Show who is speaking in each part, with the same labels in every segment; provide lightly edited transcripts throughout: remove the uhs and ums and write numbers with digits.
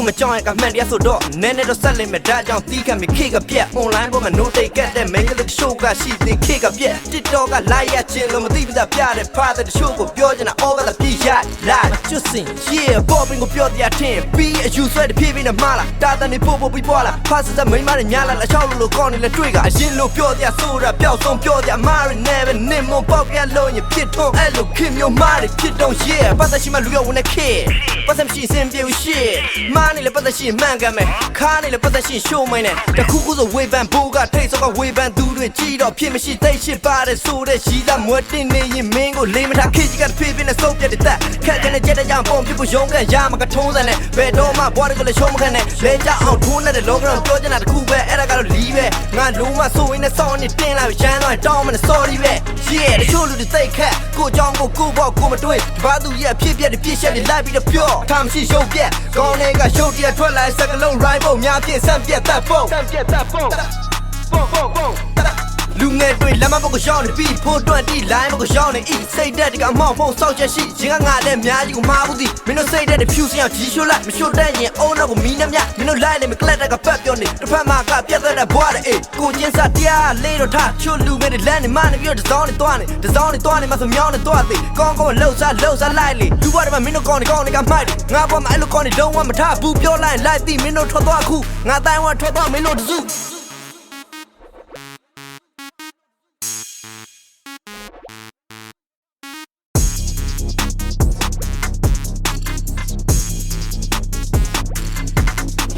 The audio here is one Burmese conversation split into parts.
Speaker 1: ကိုမကြောက်ရင်ကမှန်တရားဆိုတော့နည်းနည်းတော့ဆက်လိမ့်မယ်ဒါကြောင့်တီးခံမိခေကပြက် online ပေါ်မှာ no take ကတဲ့ main ကလေး show ကရှိသေးခေကပြက် TikTok က live ရချင်းလို့မသိဘူးသားပြတဲ့ father တချို့ကိုပြောချင်တာ all ကပြရ live ကျွတ်စင် yeah popping ကိုပြောတရားထင်ပြီးအယူဆွဲတဖြည်းဖြည်းနဲ့မှားလာတာတန်နေပို့ပြီးပွားလာဖားစစမိန်းမတွေညာလာလက်ချောက်လို့ကောင်းနေလဲတွေ့ကအရင်လို့ပြောတရားဆိုတာပျောက်ဆုံးပြောတရားမာရီ never နင်မပေါက်ပြလို့ရင်ဖြစ်တော့အဲ့လိုခင်မျိုးမာရီဖြစ်တော့ yeah ပတ်သက်ရှိမှလူရဝင်တဲ့ခေပတ်သက်ရှိစင်ပြေရှေ့မားနေလဲပတ်သက်ရှိမှန်ကန်မယ်ခါနေလဲပတ်သက်ရှိရှိုးမင်းနဲ့တခုခုဆိုဝေဖန်ဘူးကထိတ်စောကဝေဖန်သူတွေကြည့်တော့ဖြစ်မရှိသိရှိပါတယ်ဆိုတဲ့ရှိသားမွတ်တင်နေရင်မင်းကိုလေးမထားခေကြီးကဖေးပြင်းနဲ့စုပ်ပြတဲ့တက်ခက်တဲ့ကြက်တဲ့ကြောင်ပုံပြဖို့ရုံးကန်ရမှာကထုံးစံနဲ့ဘယ်တော့မှဘွားတွေကလည်းရှုံးမခံနဲ့လဲကြအောင်ထိုးနေတဲ့လောကရောပြောချင်တာတခုပဲအဲ့ဒါကတော့လီးပဲငါလုံးမဆိုရင်နဲ့စောင်းနေတင်းလာပြီးရမ်းတော့တောင်းမနဲ့ sorry ပဲ yeah တချို့လူတွေသိခက်ကိုကြောင်ကိုဘောက်ကိုမတွေးဘာသူရဲ့ဖြစ်ပြတဲ့ပြည့်ချက်တွေလိုက်ပြီးတော့ပြောထားမရှိရုပ်ပြက်ကောင်းတဲ့ကရုပ်တရားထွက်လာစကလုံး right ပုံများပြည့်စံပြက်သက်ပုံလူငယ်တွေလမ်းမပေါ်ကိုရောက်နေပြီးဖိုးတွန့်တီလိုင်းပေါ်ကိုရောက်နေဤစိတ်တက်တကအမောက်ဖုံးစောက်ချက်ရှိရင်ကငါလည်းအများကြီးကိုမှားဘူးသည်မင်းတို့စိတ်တက်တဲ့ဖြူစင်အောင်ကြီးရှို့လိုက်မရှို့တတ်ရင်အုံးတော့ကိုမီးနှမြမင်းတို့လိုက်နေမကလတ်တက်ကပတ်ပြောနေတစ်ဖက်မှာကပြတ်သက်တဲ့ဘွားတဲ့အေးကိုချင်းစားတရားလေးတော့ထားချို့လူငယ်တွေလမ်းနေမှနေပြီးတော့တစောင်းနေသွားနေတစောင်းနေသွားနေမှဆိုမြောင်းနေသွားသေးကောင်းကောင်းလှုပ်စားလိုက်လေလူဘွားတွေမှာမင်းတို့ကောင်းနေကမိုက်တယ်ငါဘွားမှာအဲ့လိုကောင်းနေလုံးဝမထားဘူးပြောလိုက်လိုက်သည်မင်းတို့ထွက်သွားခုငါတိုင်းဝါထွက်သွားမင်းတို့တစု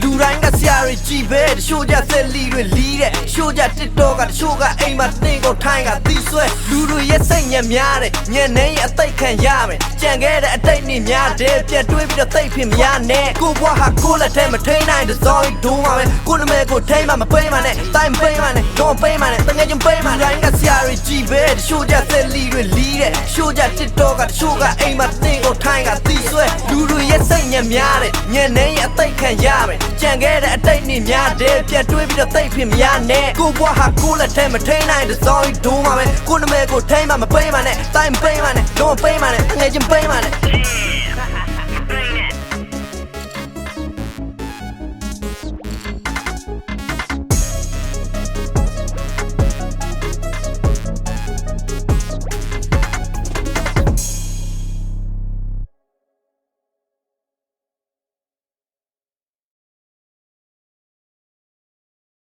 Speaker 1: လူတိုင်းကဆရာတွေကြည့်ပဲတချို့ကြဆက်လီတွေလီးတဲ့တချို့ကြ TikTok ကတချို့ကအိမ်မှာတင်ကိုထိုင်းကသီးဆွဲလူတွေရဲ့စိတ်ညက်များတယ်ညက်နေရဲ့အသိခံရမယ်ကြံခဲ့တဲ့အတိတ်နေများတယ်ပြတ်တွေးပြီးတော့သိဖြစ်များနဲ့ကိုဘွားဟာကိုလက်ထဲမထိန်နိုင်တဲ့ဇော်ကြီးဒုံးပါပဲကိုနမဲကိုထိန်မှမပိမ့်ပါနဲ့တိုင်းပိမ့်ပါနဲ့တော့ပိမ့်ပါနဲ့တငယ်ချင်းပိမ့်ပါနဲ့လူတိုင်းကဆရာတွေကြည့်ပဲတချို့ကြဆက်လီတွေလီးတဲ့တချို့ကြ TikTok ကတချို့ကအိမ်မှာတင်ကိုထိုင်းကသီးဆွဲလူတွေရဲ့စိတ်ညက်များတယ်ညက်နေရဲ့အသိခံရမယ်ကြံခဲ့တဲ့အတိတ်နေများတယ်ပြတ်တွေးပြီးတော့သိဖြစ်များနဲ့ကိုဘွားဟာကိုလက်ထဲမထိန်နိုင်တဲ့ဇော်ကြီးဒုံးပါပဲကိုနမဲကိုထိန်မှမပိမ့်ပါနဲ့တိုင်းပိမ့်ပါနဲ့တော့ပိမ့်ပါနဲ့ငယ်ချင်းပိမ့်ပါနဲ့